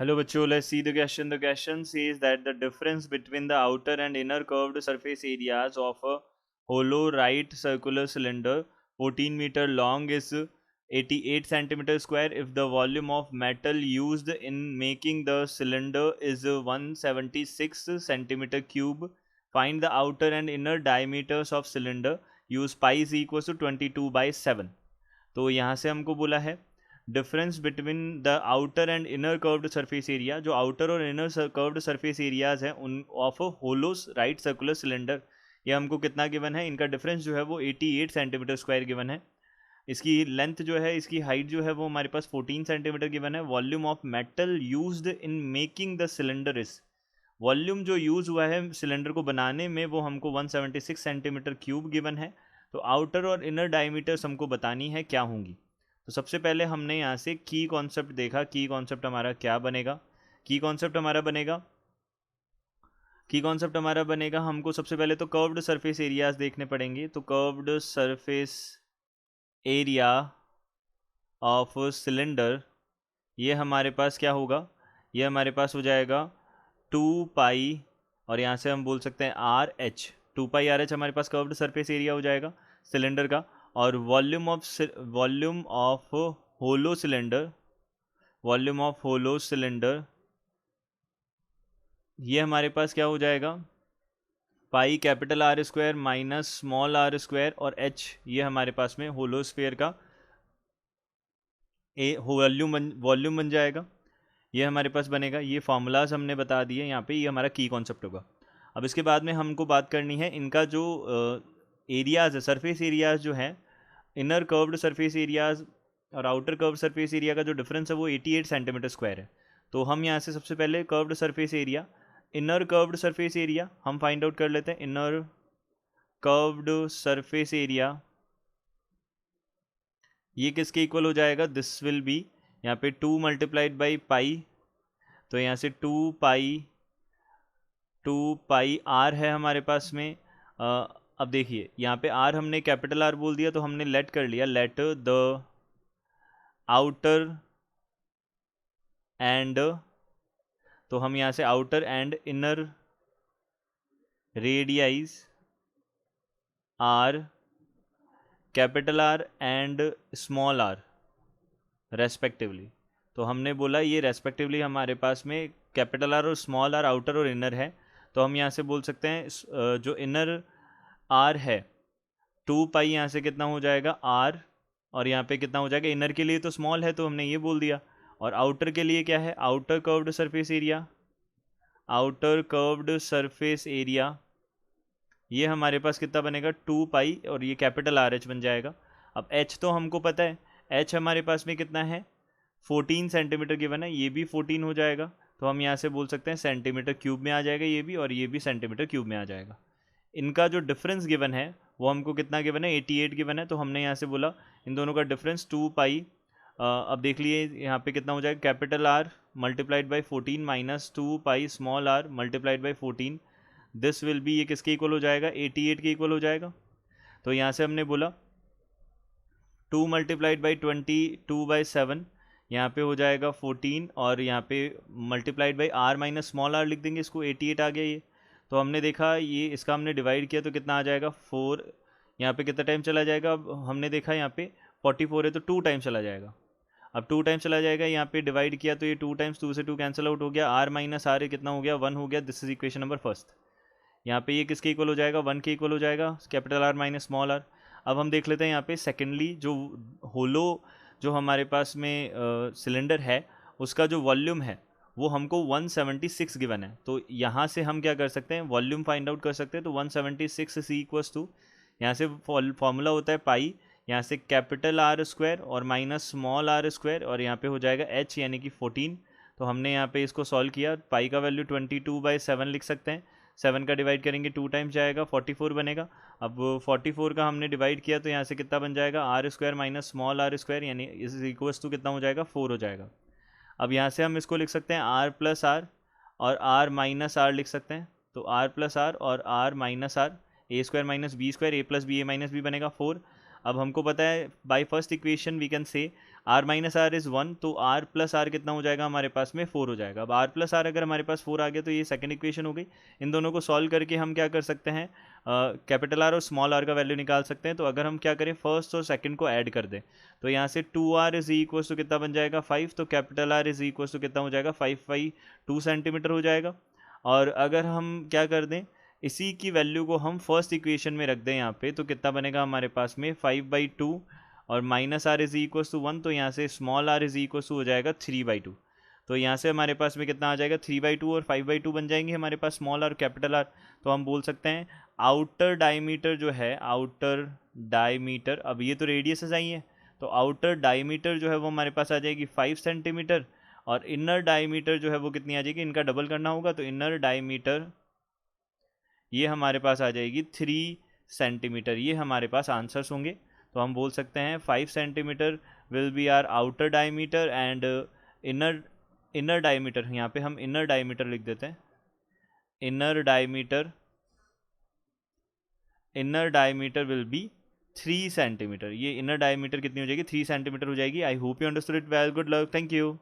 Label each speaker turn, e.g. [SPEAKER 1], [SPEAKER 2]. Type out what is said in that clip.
[SPEAKER 1] Hello bachcho, let's see the question. The question says that the difference between the outer and inner curved surface areas of a hollow right circular cylinder 14 meter long is 88 centimeter square if the volume of metal used in making the cylinder is 176 centimeter cube. Find the outer and inner diameters of cylinder. Use pi is equals to 22/7. तो यहाँ से हमको बोला है difference between the outer and inner curved surface area, जो outer और inner curved surface areas हैं उन of hollow right circular cylinder, ये हमको कितना गिवन है, इनका डिफरेंस जो है वो 88 सेंटीमीटर स्क्वायर गिवन है। इसकी लेंथ जो है, इसकी हाइट जो है वो हमारे पास 14 सेंटीमीटर गिवन है। Volume of metal used in making the cylinder is, volume जो यूज़ हुआ है सिलेंडर को बनाने में वो हमको 176 सेंटीमीटर क्यूब गिवन है। तो आउटर और इनर डायमीटर्स हमको बतानी है क्या होंगी। तो सबसे पहले हमने यहाँ से की कॉन्सेप्ट देखा। की कॉन्सेप्ट हमारा क्या बनेगा? की कॉन्सेप्ट हमारा बनेगा हमको सबसे पहले तो कर्व्ड सरफेस एरियाज देखने पड़ेंगे। तो curved surface area of cylinder, ये हमारे पास क्या होगा? ये हमारे पास हो जाएगा 2 पाई, और यहाँ से हम बोल सकते हैं आर एच। 2 पाई आर एच हमारे पास कर्व्ड सरफेस एरिया हो जाएगा सिलेंडर का। और वॉल्यूम ऑफ होलो सिलेंडर, ये हमारे पास क्या हो जाएगा? Pi capital R square minus small R square, और एच ये हमारे पास में होलो स्फीयर का वॉल्यूम बन जाएगा। ये हमारे पास बनेगा। ये फार्मूलाज हमने बता दिए यहाँ पे, ये हमारा की कॉन्सेप्ट होगा। अब इसके बाद में हमको बात करनी है इनका जो एरियाज़ है, सरफेस एरियाज़ जो है, इनर कर्व्ड सरफेस एरियाज़ और आउटर कर्व्ड सरफेस एरिया का जो डिफरेंस है वो 88 सेंटीमीटर स्क्वायर है। तो हम यहाँ से सबसे पहले curved surface area, inner curved surface area हम फाइंड आउट कर लेते हैं। इनर कर्व्ड सरफेस एरिया ये किसके इक्वल हो जाएगा? दिस विल बी यहाँ पे 2 मल्टीप्लाइड बाई पाई, तो यहाँ से 2 पाई आर है हमारे पास में। अब देखिए यहाँ पे आर हमने कैपिटल आर बोल दिया, तो हमने लेट कर लिया, लेट द आउटर एंड, तो हम यहाँ से outer and inner radii are capital R and small r respectively. तो हमने बोला ये रेस्पेक्टिवली हमारे पास में कैपिटल आर और स्मॉल आर आउटर और इनर है। तो हम यहाँ से बोल सकते हैं जो इनर आर है 2 पाई, यहाँ से कितना हो जाएगा आर, और यहाँ पे कितना हो जाएगा, इनर के लिए तो स्मॉल है तो हमने ये बोल दिया, और आउटर के लिए क्या है? आउटर कर्व्ड सरफेस एरिया, ये हमारे पास कितना बनेगा? 2 पाई, और ये कैपिटल आर एच बन जाएगा। अब एच तो हमको पता है, एच हमारे पास में कितना है? 14 सेंटीमीटर गिवन है, ये भी 14 हो जाएगा। तो हम यहाँ से बोल सकते हैं सेंटीमीटर क्यूब में आ जाएगा ये भी, और ये भी सेंटीमीटर क्यूब में आ जाएगा। इनका जो डिफरेंस गिवन है वो हमको कितना गिवन है? 88 गिवन है। तो हमने यहाँ से बोला इन दोनों का डिफरेंस 2 पाई। अब देख लिए यहाँ पे कितना हो जाएगा? Capital R multiplied by 14 minus 2 pi small R multiplied by 14, this will be, ये किसके इक्वल हो जाएगा? 88 के इक्वल हो जाएगा। तो यहाँ से हमने बोला 2 मल्टीप्लाइड बाई 22/7, यहाँ पे हो जाएगा 14, और यहाँ पे multiplied by R minus small R लिख देंगे, इसको 88 आ गया ये। तो हमने देखा ये, इसका हमने डिवाइड किया तो कितना आ जाएगा? 4। यहाँ पे कितना टाइम चला जाएगा? अब हमने देखा यहाँ पे 44 है तो 2 टाइम चला जाएगा। अब 2 टाइम चला जाएगा, यहाँ पे डिवाइड किया तो ये 2 टाइम्स, 2 से 2 कैंसिल आउट हो गया, आर माइनस आर कितना हो गया? 1 हो गया। This is equation number first. यहाँ पे ये किसके इक्वल हो जाएगा? 1 के इक्वल हो जाएगा, capital R minus small R. अब हम देख लेते हैं यहाँ पे सेकेंडली, जो होलो जो हमारे पास में सिलेंडर है उसका जो वॉल्यूम है वो हमको 176 गिवन है। तो यहाँ से हम क्या कर सकते हैं? वॉल्यूम फाइंड आउट कर सकते हैं। तो 176 सी इक्वल्स टू, यहाँ से फॉर्मूला होता है पाई, यहाँ से कैपिटल आर स्क्वायर और माइनस स्मॉल आर स्क्वायर, और यहाँ पे हो जाएगा एच यानी कि 14। तो हमने यहाँ पे इसको सॉल्व किया, पाई का वैल्यू 22/7 लिख सकते हैं। 7 का डिवाइड करेंगे 2 टाइम्स जाएगा, 44 बनेगा। अब 44 का हमने डिवाइड किया तो यहाँ से कितना बन जाएगा? R square minus small R square, यानी इस इक्वल्स टू कितना हो जाएगा? 4 हो जाएगा। अब यहाँ से हम इसको लिख सकते हैं आर प्लस आर और आर माइनस आर लिख सकते हैं। तो आर प्लस आर और R minus R, A square minus B square, A plus B A minus B बनेगा 4। अब हमको पता है by first equation we can say r minus R is 1, तो r प्लस आर कितना हो जाएगा हमारे पास में 4 हो जाएगा। अब r प्लस आर अगर हमारे पास 4 आ गया तो ये सेकंड इक्वेशन हो गई। इन दोनों को सॉल्व करके हम क्या कर सकते हैं, कैपिटल आर और स्मॉल आर का वैल्यू निकाल सकते हैं। तो अगर हम क्या करें, फर्स्ट और सेकंड को ऐड कर दें तो यहाँ से 2r इज इक्वल टू कितना बन जाएगा 5, तो capital R is equal to कितना हो जाएगा 5/2 सेंटीमीटर हो जाएगा। और अगर हम क्या कर दें, इसी की वैल्यू को हम फर्स्ट इक्वेशन में रख दें यहाँ पे, तो कितना बनेगा हमारे पास में 5/2 और minus R is equal to 1, तो यहाँ से small R is equal to हो जाएगा 3/2। तो यहाँ से हमारे पास में कितना आ जाएगा 3/2 और 5/2 बन जाएंगे हमारे पास स्मॉल आर कैपिटल आर। तो हम बोल सकते हैं आउटर डायमीटर जो है, आउटर डायमीटर, अब ये तो रेडियस आई है, तो आउटर डायमीटर जो है वो हमारे पास आ जाएगी 5 सेंटीमीटर और इनर डायमीटर जो है वो कितनी आ जाएगी, इनका डबल करना होगा, तो इनर डायमीटर ये हमारे पास आ जाएगी 3 सेंटीमीटर। ये हमारे पास आंसर्स होंगे। तो हम बोल सकते हैं 5 centimetre will be our outer diameter and inner diameter, यहाँ पे हम इनर डायमीटर लिख देते हैं, inner diameter will be 3 centimetre. ये इनर डायमीटर कितनी हो जाएगी 3 सेंटीमीटर हो जाएगी। I hope you understood it well, good luck, thank you.